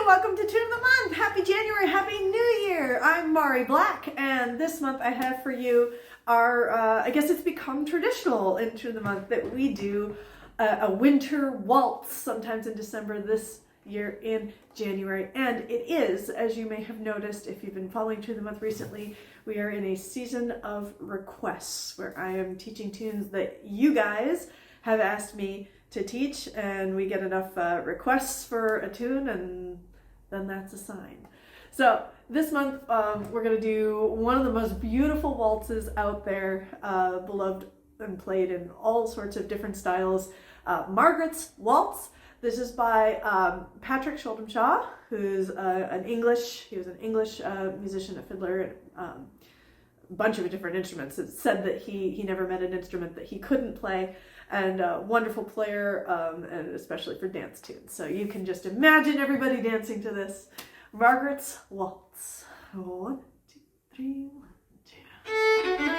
welcome to Tune of the Month. Happy January, Happy New Year. I'm Mari Black, and this month I have for you our, I guess it's become traditional in Tune of the Month that we do a winter waltz sometimes in December, this year in January. And it is, as you may have noticed if you've been following Tune of the Month recently, we are in a season of requests where I am teaching tunes that you guys have asked me to teach, and we get enough requests for a tune, and then that's a sign. So this month we're going to do one of the most beautiful waltzes out there, beloved and played in all sorts of different styles, Margaret's Waltz. This is by Pat Shuldham-Shaw, who's he was an English musician, a fiddler, a bunch of different instruments. It's said that he never met an instrument that he couldn't play, and a wonderful player, and especially for dance tunes. So you can just imagine everybody dancing to this. Margaret's Waltz. 1, 2, 3, 1, 2.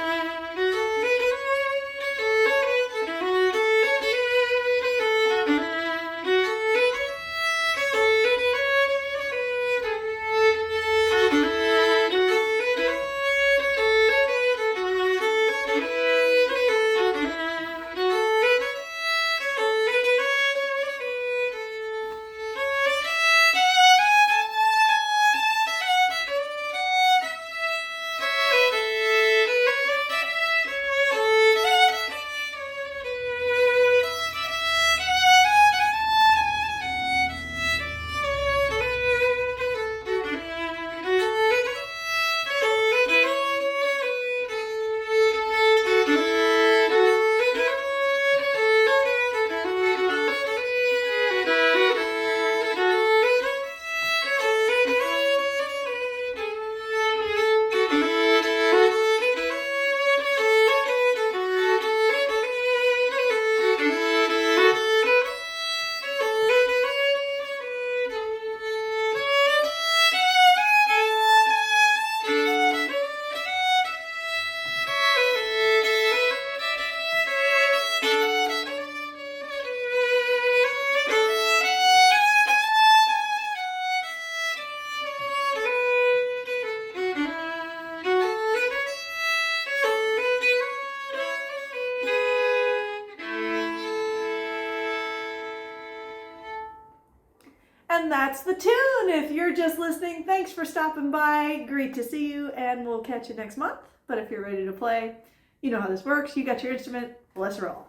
And that's the tune. If you're just listening, thanks for stopping by. Great to see you, and we'll catch you next month. But if you're ready to play, you know how this works. You got your instrument. Let's roll.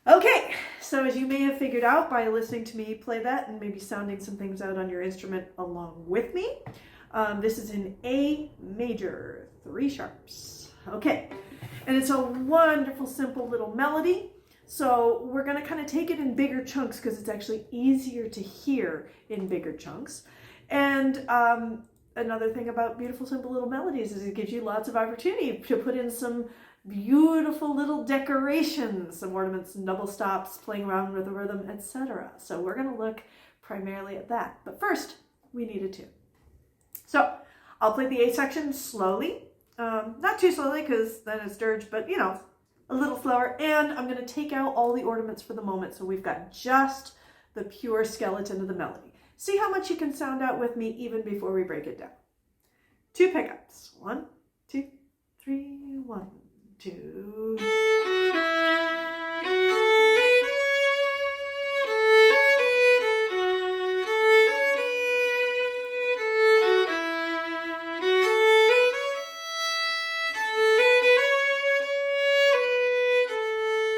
Okay, so as you may have figured out by listening to me play that and maybe sounding some things out on your instrument along with me, this is in A major, 3 sharps. Okay, and it's a wonderful, simple little melody. So we're going to kind of take it in bigger chunks because it's actually easier to hear in bigger chunks. And another thing about beautiful, simple little melodies is it gives you lots of opportunity to put in some beautiful little decorations, some ornaments and double stops, playing around with the rhythm, etc. So we're going to look primarily at that. But first, we need a tune. So I'll play the A section slowly. Not too slowly because then it's dirge, but you know, a little slower, and I'm going to take out all the ornaments for the moment, so we've got just the pure skeleton of the melody. See how much you can sound out with me even before we break it down. 2 pickups. 1, 2, 3, 1, 2.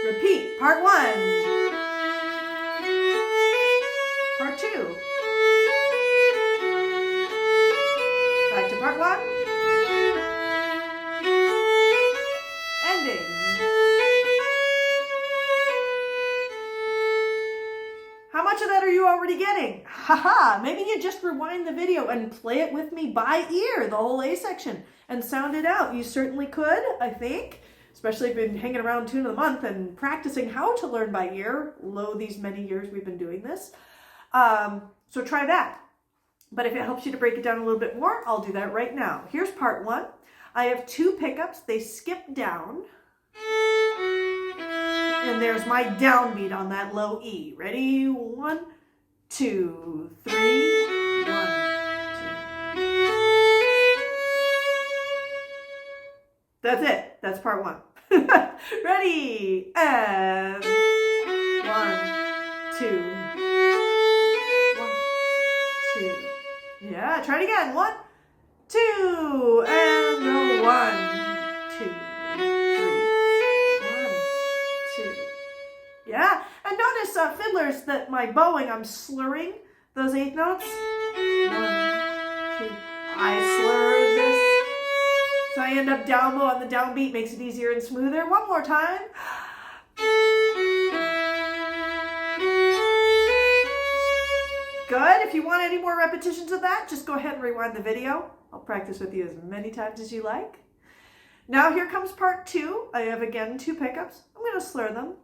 Repeat, part 1, part 2, back to part 1, ending. How much of that are you already getting? Haha, maybe you just rewind the video and play it with me by ear, the whole A section, and sound it out. You certainly could, I think. Especially if you've been hanging around Tune of the Month and practicing how to learn by ear, these many years we've been doing this. So try that. But if it helps you to break it down a little bit more, I'll do that right now. Here's part 1. I have 2 pickups. They skip down. And there's my downbeat on that low E. Ready? 1, 2, 3. That's it. That's part one. Ready? And 1, 2. 1, 2. Yeah, try it again. 1, 2. And go 1, 2, 3. 1, 2. Yeah. And notice, fiddlers, that my bowing, I'm slurring those 8th notes. 1, 2. I slur this. So I end up down bow on the downbeat, makes it easier and smoother. One more time. Good. If you want any more repetitions of that, just go ahead and rewind the video. I'll practice with you as many times as you like. Now here comes part 2. I have again 2 pickups. I'm going to slur them.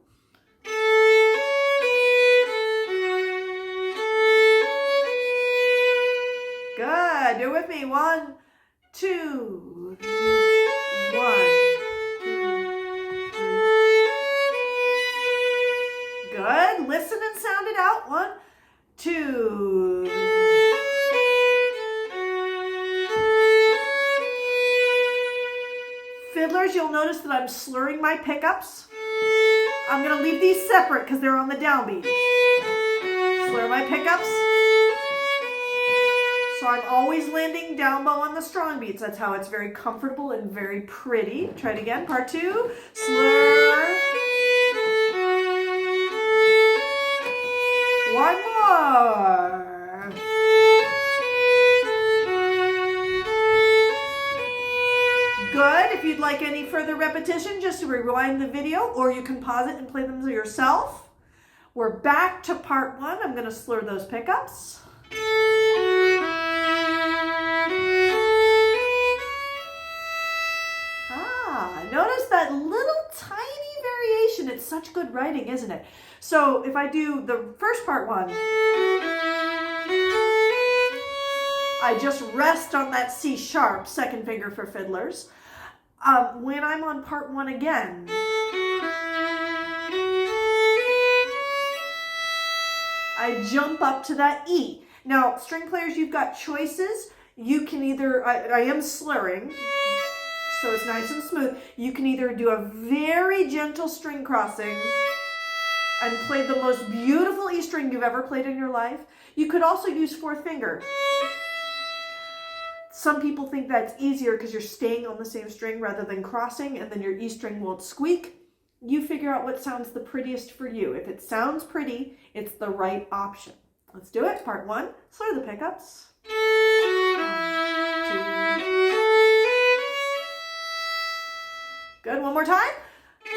Good. Do it with me. 1, 2, 3. 1, 2, 3. Good. Listen and sound it out. 1, 2. Fiddlers, you'll notice that I'm slurring my pickups. I'm going to leave these separate because they're on the downbeat. Slur my pickups. So I'm always landing down bow on the strong beats. That's how it's very comfortable and very pretty. Try it again. Part 2. Slur. One more. Good. If you'd like any further repetition, just rewind the video, or you can pause it and play them yourself. We're back to part 1. I'm going to slur those pickups. Notice that little tiny variation. It's such good writing, isn't it? So if I do the first part 1, I just rest on that C sharp, second finger for fiddlers. When I'm on part 1 again, I jump up to that E. Now, string players, you've got choices. You can either, I am slurring, so it's nice and smooth. You can either do a very gentle string crossing and play the most beautiful E string you've ever played in your life. You could also use 4th finger. Some people think that's easier because you're staying on the same string rather than crossing, and then your E string won't squeak. You figure out what sounds the prettiest for you. If it sounds pretty, it's the right option. Let's do it. Part 1, slur the pickups. 1, 2. Good. One more time. 2.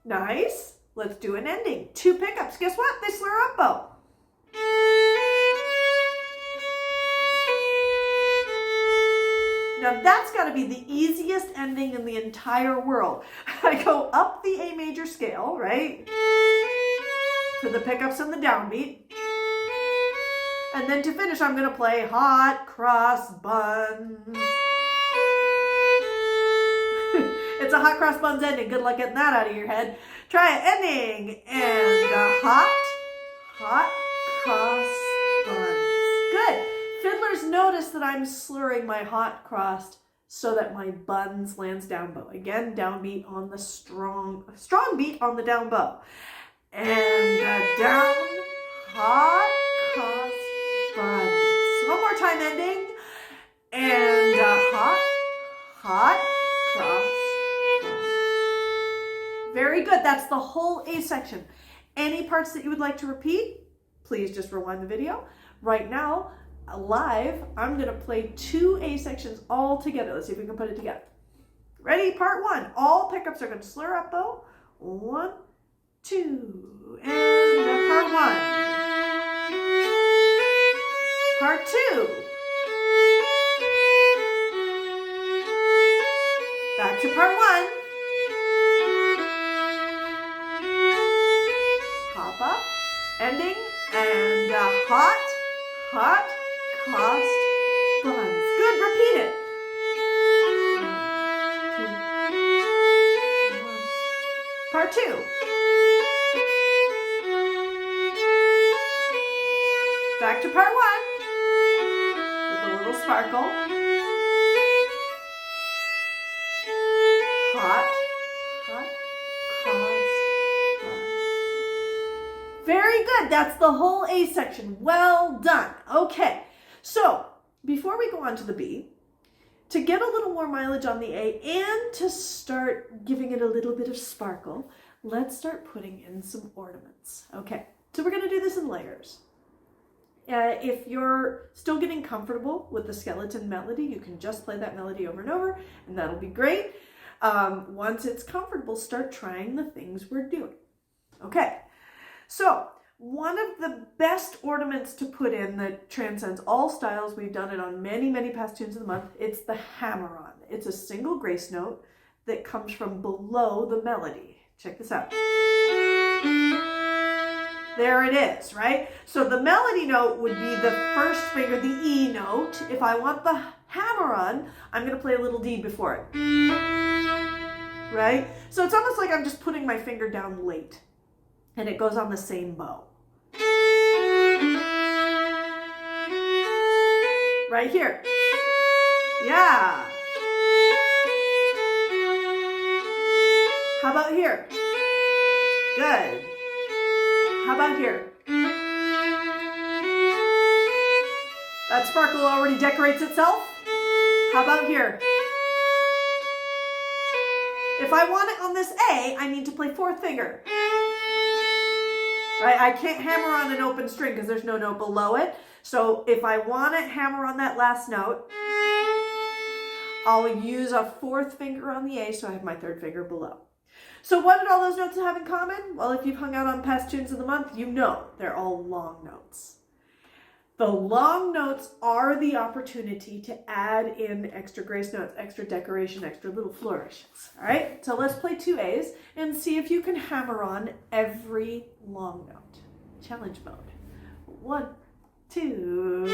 Nice. Let's do an ending. 2 pickups. Guess what? They slur up bow. Now that's got to be the easiest ending in the entire world. I go up the A major scale, right? For the pickups and the downbeat. And then to finish, I'm going to play hot cross buns. It's a hot cross buns ending. Good luck getting that out of your head. Try it. Ending. And hot cross buns. Good. Fiddlers, notice that I'm slurring my hot crossed so that my buns lands down bow. Again, downbeat on the strong beat on the down bow. And down, hot cross buns. One more time, ending. And hot cross buns. Very good. That's the whole A section. Any parts that you would like to repeat, please just rewind the video. Right now, live, I'm going to play 2 A sections all together. Let's see if we can put it together. Ready? Part 1. All pickups are going to slur up bow. 1, 2. And part 1. Part 2. Back to part 1. Hop up. Ending. And hot crossed buns. Good, repeat it. 1, 2, 1. Part 2. Back to part 1. little sparkle. Hot, hot, cross. Very good. That's the whole A section. Well done. Okay. So before we go on to the B, to get a little more mileage on the A and to start giving it a little bit of sparkle, let's start putting in some ornaments. Okay. So we're going to do this in layers. If you're still getting comfortable with the skeleton melody, you can just play that melody over and over, and that'll be great. Once it's comfortable, start trying the things we're doing. Okay, so one of the best ornaments to put in that transcends all styles, we've done it on many, many past tunes of the month, it's the hammer-on. It's a single grace note that comes from below the melody. Check this out. There it is, right? So the melody note would be the first finger, the E note. If I want the hammer-on, I'm going to play a little D before it. Right? So it's almost like I'm just putting my finger down late, and it goes on the same bow. Right here. Yeah. How about here? Good. How about here? That sparkle already decorates itself. How about here? If I want it on this A, I need to play fourth finger. Right? I can't hammer on an open string because there's no note below it. So if I want to hammer on that last note, I'll use a fourth finger on the A, so I have my third finger below. So what did all those notes have in common? Well, if you've hung out on past tunes of the month, you know they're all long notes. The long notes are the opportunity to add in extra grace notes, extra decoration, extra little flourishes. All right, so let's play 2 A's and see if you can hammer on every long note. Challenge mode. 1, 2.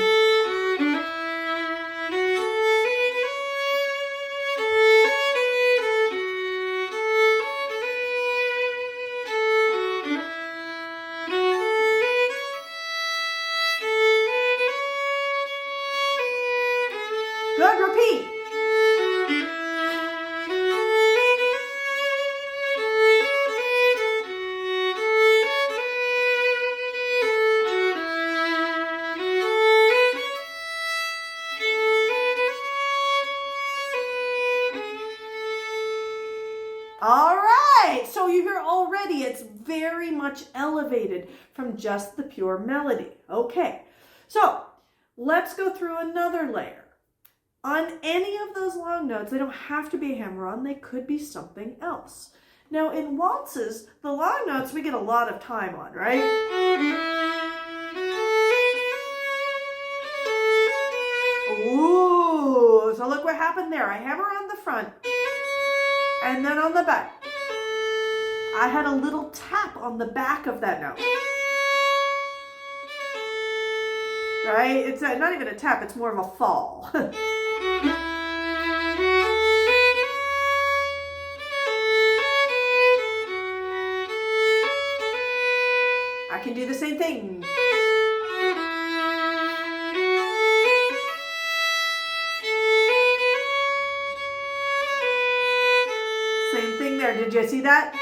Good, repeat. All right, so you hear already it's very much elevated from just the pure melody. Okay, so let's go through another layer. On any of those long notes, they don't have to be a hammer-on, they could be something else. Now in waltzes, the long notes we get a lot of time on, right? Ooh, so look what happened there. I hammer on the front, and then on the back. I had a little tap on the back of that note. Right? It's not even a tap, it's more of a fall. I can do the same thing. Same thing there. Did you see that?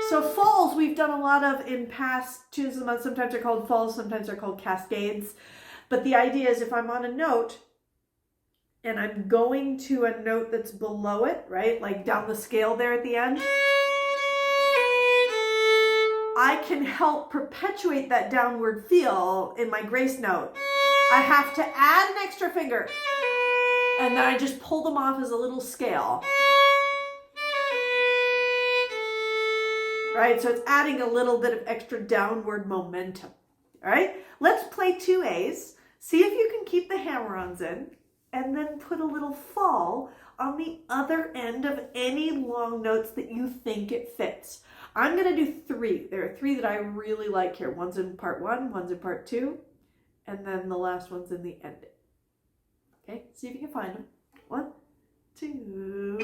So falls we've done a lot of in past tunes of the month. Sometimes they're called falls, sometimes they're called cascades. But the idea is if I'm on a note and I'm going to a note that's below it, right? Like down the scale there at the end, I can help perpetuate that downward feel in my grace note. I have to add an extra finger, and then I just pull them off as a little scale. Right, so it's adding a little bit of extra downward momentum. All right, let's play 2 A's. See if you can keep the hammer-ons in, and then put a little fall on the other end of any long notes that you think it fits. I'm going to do 3. There are 3 that I really like here. One's in part 1, one's in part 2, and then the last one's in the ending. Okay, see if you can find them. 1, 2.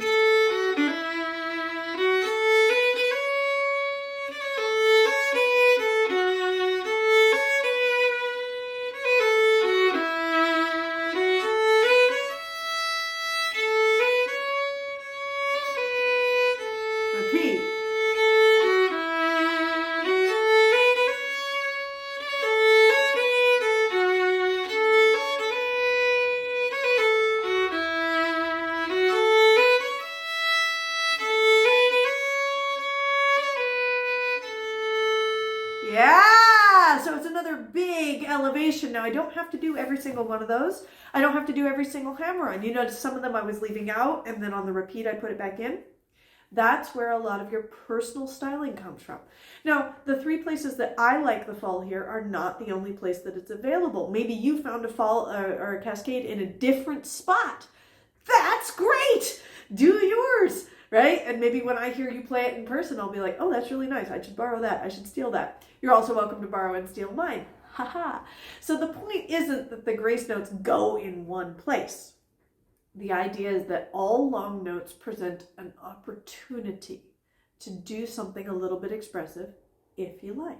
repeat. Yeah, so it's another big elevation. Now I don't have to do every single one of those. I don't have to do every single hammer-on. You notice some of them I was leaving out, and then on the repeat I put it back in. That's where a lot of your personal styling comes from. Now, the 3 places that I like the fall here are not the only place that it's available. Maybe you found a fall or a cascade in a different spot. That's great! Do yours, right? And maybe when I hear you play it in person, I'll be like, oh, that's really nice. I should borrow that. I should steal that. You're also welcome to borrow and steal mine. Haha. So the point isn't that the grace notes go in one place. The idea is that all long notes present an opportunity to do something a little bit expressive if you like.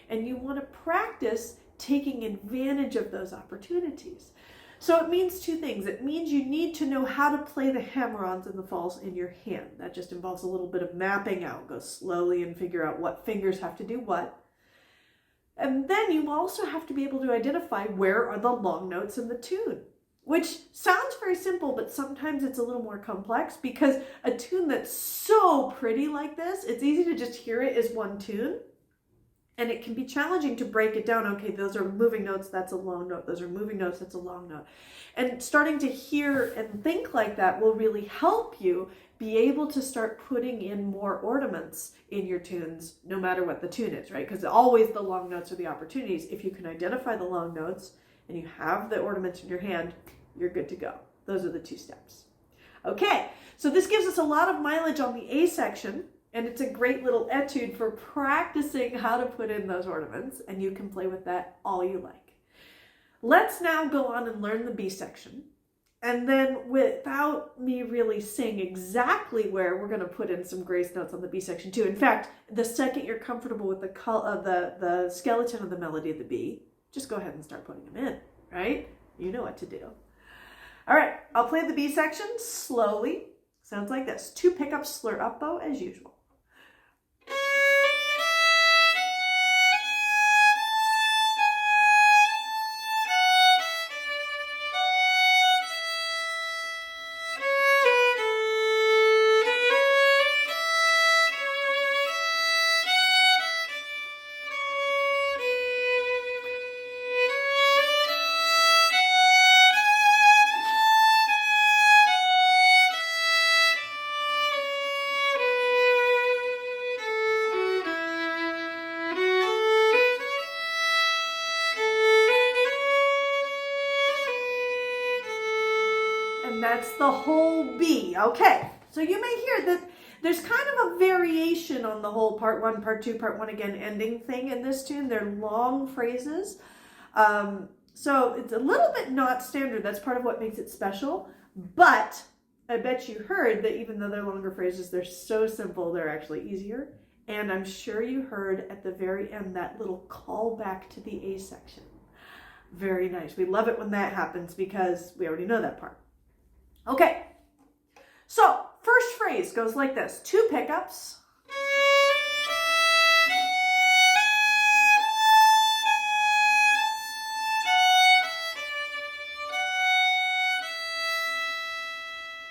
And you want to practice taking advantage of those opportunities. So it means 2 things. It means you need to know how to play the hammer-ons and the falls in your hand. That just involves a little bit of mapping out. Go slowly and figure out what fingers have to do what. And then you also have to be able to identify where are the long notes in the tune, which sounds very simple, but sometimes it's a little more complex because a tune that's so pretty like this, it's easy to just hear it as one tune. And it can be challenging to break it down. Okay, those are moving notes, that's a long note. Those are moving notes, that's a long note. And starting to hear and think like that will really help you be able to start putting in more ornaments in your tunes, no matter what the tune is, right? Because always the long notes are the opportunities. If you can identify the long notes and you have the ornaments in your hand, you're good to go. Those are the 2 steps. Okay, so this gives us a lot of mileage on the A section. And it's a great little etude for practicing how to put in those ornaments, and you can play with that all you like. Let's now go on and learn the B section. And then without me really saying exactly where, we're going to put in some grace notes on the B section too. In fact, the second you're comfortable with the skeleton of the melody of the B, just go ahead and start putting them in, right? You know what to do. All right, I'll play the B section slowly. Sounds like this. 2 pickups, slur up bow as usual. That's the whole B. Okay, so you may hear that there's kind of a variation on the whole part 1, part 2, part 1 again ending thing in this tune. They're long phrases. So it's a little bit not standard. That's part of what makes it special. But I bet you heard that even though they're longer phrases, they're so simple, they're actually easier. And I'm sure you heard at the very end that little call back to the A section. Very nice. We love it when that happens because we already know that part. Okay, so first phrase goes like this. 2 pickups.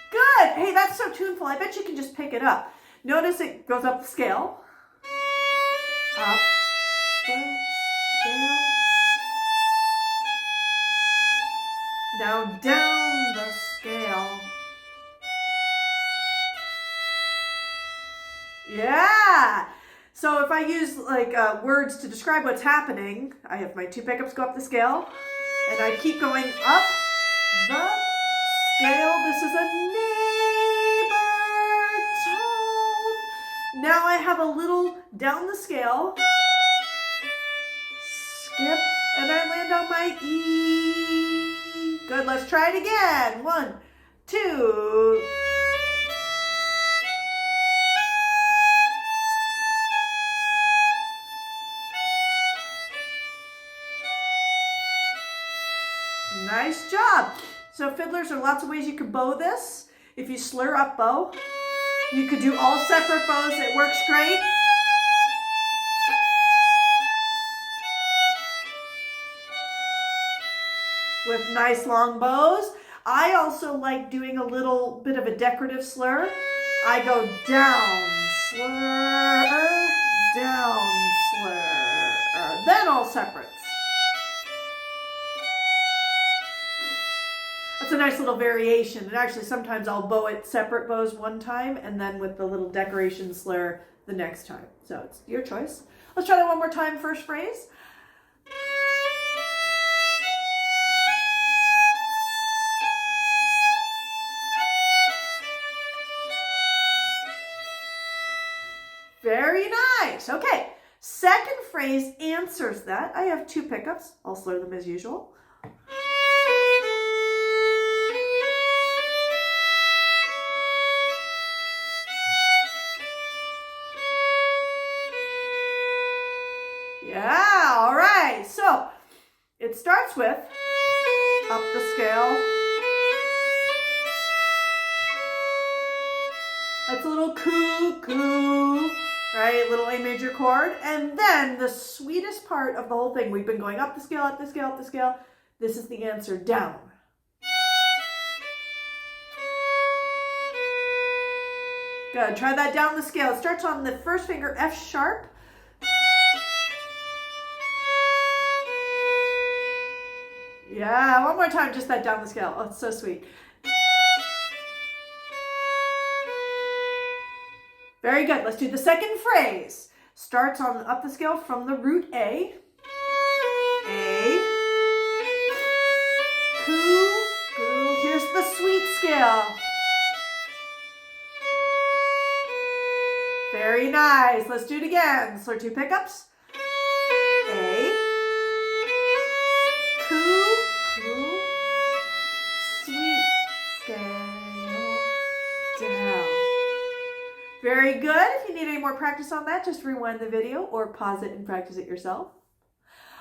Good. Hey, that's so tuneful. I bet you can just pick it up. Notice it goes up the scale. Up the scale. Now down the scale. Yeah. So if I use like words to describe what's happening, I have my 2 pickups go up the scale, and I keep going up the scale. This is a neighbor tone. Now I have a little down the scale, skip, and I land on my E. Good, let's try it again. 1, 2. Nice job. So fiddlers, there are lots of ways you can bow this. If you slur up bow, You could do all separate bows. It works great. With nice long bows. I also like doing a little bit of a decorative slur. I go down, slur, down, slur, then all separates. That's a nice little variation. And actually sometimes I'll bow it separate bows one time and then with the little decoration slur the next time. So it's your choice. Let's try that one more time, first phrase. Very nice. Okay, second phrase answers that. I have 2 pickups. I'll slur them as usual. Yeah, all right. So it starts with up the scale. That's a little cuckoo. Right, little A major chord, and then the sweetest part of the whole thing, we've been going up the scale, up the scale, up the scale. This is the answer, down. Good, try that down the scale. It starts on the first finger, F sharp. Yeah, one more time, just that down the scale. Oh, it's so sweet. Very good. Let's do the second phrase. Starts on up the scale from the root A. A. Coo, coo. Here's the sweet scale. Very nice. Let's do it again. So 2 pickups. A. Coo, coo. Sweet scale. Down. Very good. If you need any more practice on that, just rewind the video or pause it and practice it yourself.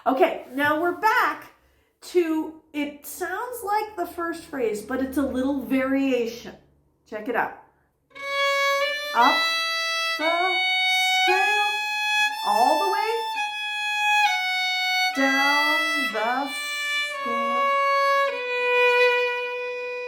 Okay, now we're back to, it sounds like the first phrase, but it's a little variation. Check it out. Up the scale, all the way down the scale.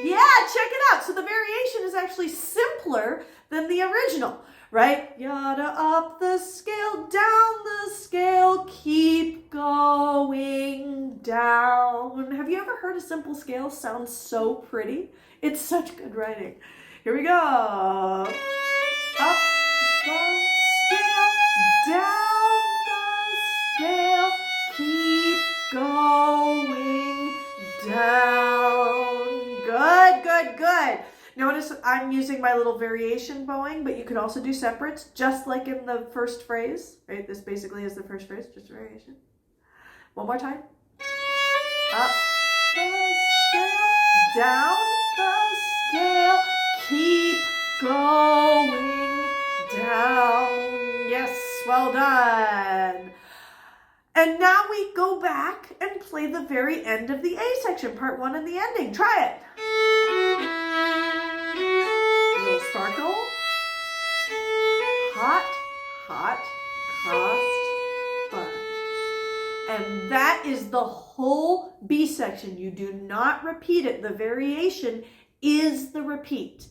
Yeah, check it out. So the variation is actually simpler than the original, right? Yada, up the scale, down the scale, keep going down. Have you ever heard a simple scale sound so pretty? It's such good writing. Here we go. Up the scale, down the scale, keep going down. Good, good, good. Notice I'm using my little variation bowing, but you could also do separates, just like in the first phrase, right? This basically is the first phrase, just a variation. One more time. Up the scale, down the scale, keep going down. Yes, well done. And now we go back and play the very end of the A section, part 1 and the ending. Try it. A little sparkle. Hot, hot, crossed buns. And that is the whole B section. You do not repeat it. The variation is the repeat.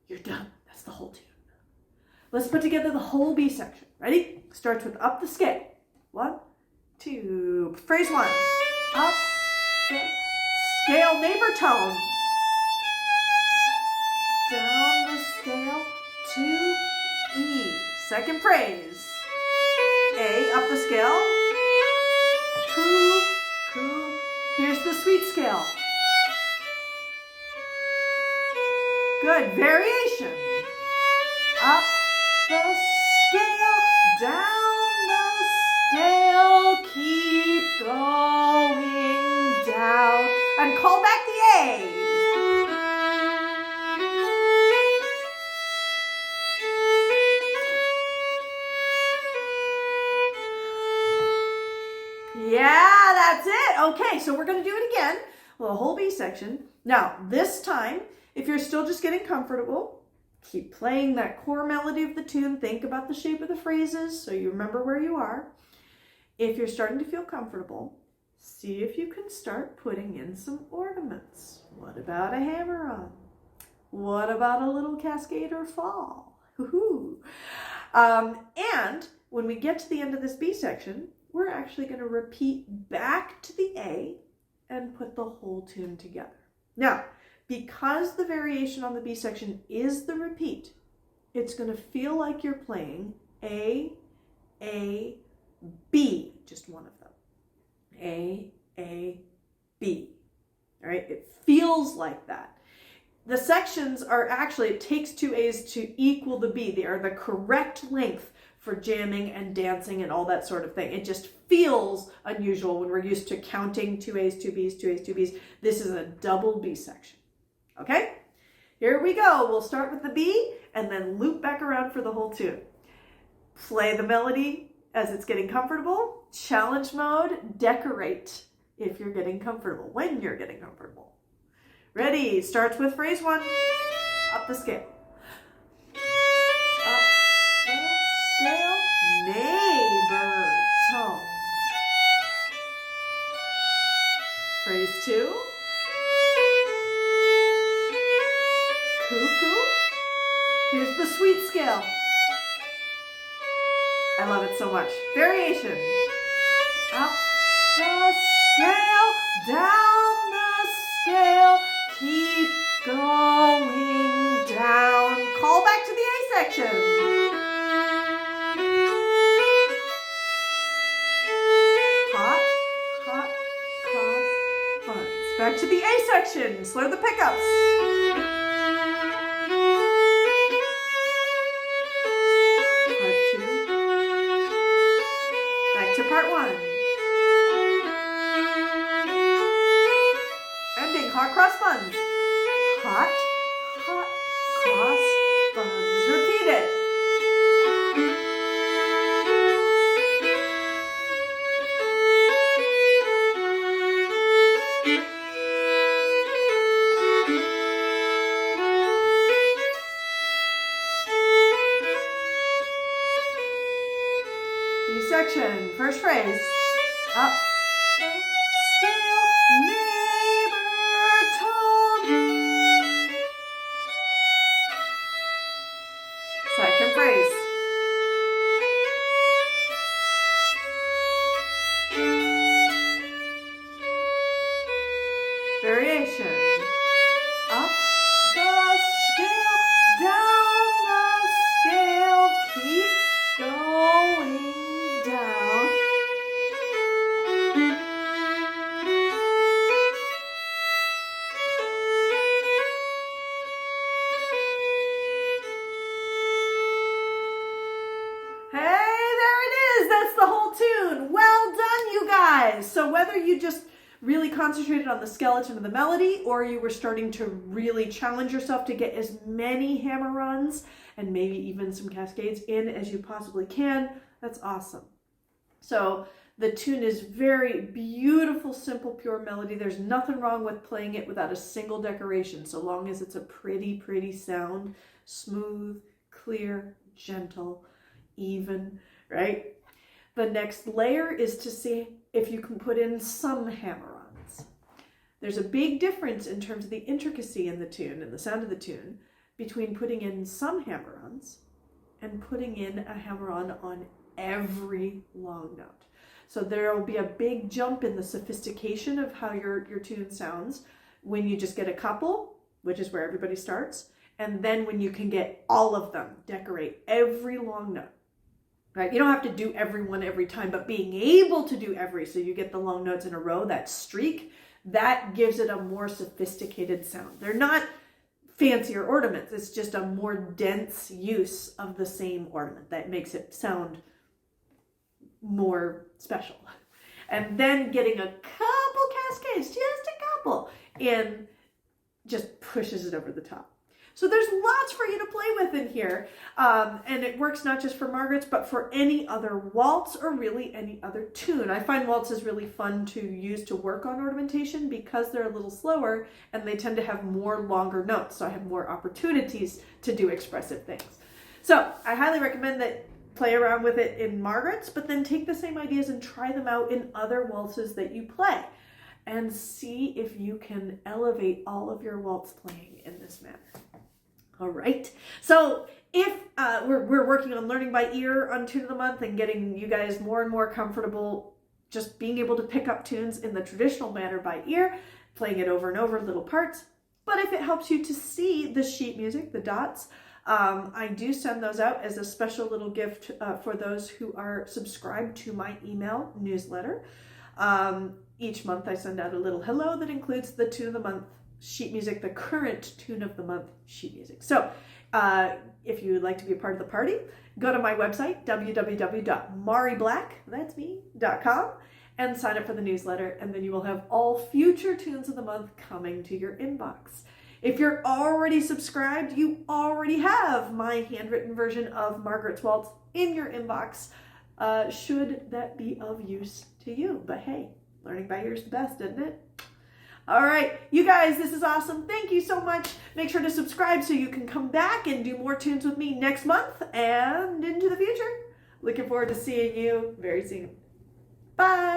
You're done. That's the whole tune. Let's put together the whole B section. Ready? Starts with up the scale. 1, 2. Phrase 1. Up the scale, neighbor tone. Down the scale to E. Second phrase. A, up the scale. Coo, coo. Here's the sweet scale. Good. Variation. Up the scale, down the scale, keep going down. And call back the A. Yeah, that's it. Okay, so we're going to do it again. Well, the whole B section. Now, this time, if you're still just getting comfortable, Keep playing that core melody of the tune. Think about the shape of the phrases so you remember where you are. If you're starting to feel comfortable, see if you can start putting in some ornaments. What about a hammer-on? What about a little cascade or fall? Woohoo! And when we get to the end of this B section, we're actually going to repeat back to the A and put the whole tune together. Now, because the variation on the B section is the repeat, it's going to feel like you're playing A, B, just one of them. A, B. All right, it feels like that. The sections are actually, it takes two A's to equal the B. They are the correct length for jamming and dancing and all that sort of thing. It just feels unusual when we're used to counting two A's, two B's, two A's, two B's. This is a double B section. Okay, here we go. We'll start with the B and then loop back around for the whole tune. Play the melody as it's getting comfortable. Challenge mode, decorate if you're getting comfortable, when you're getting comfortable. Ready, starts with phrase 1, up the scale. Up the scale, neighbor tone. Phrase 2. Cuckoo. Here's the sweet scale. I love it so much. Variation. Up the scale, down the scale, keep going down. Call back to the A section. Hot, hot, cross, buns. Back to the A section. Slow the pickups. Part 1. Ending, hot cross buns. Hot, hot, cross buns. Repeat it. Section, first phrase, up, scale, neighbor tone. Second phrase. Variation, up the scale, down the scale, keep going down. Hey, there it is. That's the whole tune. Well done, you guys. So whether you just really concentrated on the skeleton of the melody or you were starting to really challenge yourself to get as many hammer-ons and maybe even some cascades in as you possibly can, that's awesome. So the tune is very beautiful, simple, pure melody. There's nothing wrong with playing it without a single decoration, so long as it's a pretty, pretty sound, smooth, clear, gentle, even, right? The next layer is to see if you can put in some hammer-ons. There's a big difference in terms of the intricacy in the tune and the sound of the tune between putting in some hammer-ons and putting in a hammer-on on every long note. So there will be a big jump in the sophistication of how your tune sounds when you just get a couple, which is where everybody starts, and then when you can get all of them, decorate every long note. Right? You don't have to do every one every time, but being able to do every, so you get the long notes in a row, that streak, that gives it a more sophisticated sound. They're not fancier ornaments. It's just a more dense use of the same ornament that makes it sound more special. And then getting a couple cascades, just a couple, and just pushes it over the top. So there's lots for you to play with in here. And it works not just for Margaret's, but for any other waltz or really any other tune. I find waltzes really fun to use to work on ornamentation because they're a little slower and they tend to have more longer notes. So I have more opportunities to do expressive things. So I highly recommend that play around with it in Margaret's, but then take the same ideas and try them out in other waltzes that you play and see if you can elevate all of your waltz playing in this manner. All right. So if we're working on learning by ear on Tune of the Month and getting you guys more and more comfortable just being able to pick up tunes in the traditional manner by ear, playing it over and over, little parts. But if it helps you to see the sheet music, the dots, I do send those out as a special little gift for those who are subscribed to my email newsletter. Each month I send out a little hello that includes the Tune of the Month sheet music, the current Tune of the Month sheet music. So if you would like to be a part of the party, go to my website, www.mariblack.com, and sign up for the newsletter, and then you will have all future Tunes of the Month coming to your inbox. If you're already subscribed, you already have my handwritten version of Margaret's Waltz in your inbox, should that be of use to you. But hey, learning by ear is the best, isn't it? All right, you guys, this is awesome. Thank you so much. Make sure to subscribe so you can come back and do more tunes with me next month and into the future. Looking forward to seeing you very soon. Bye.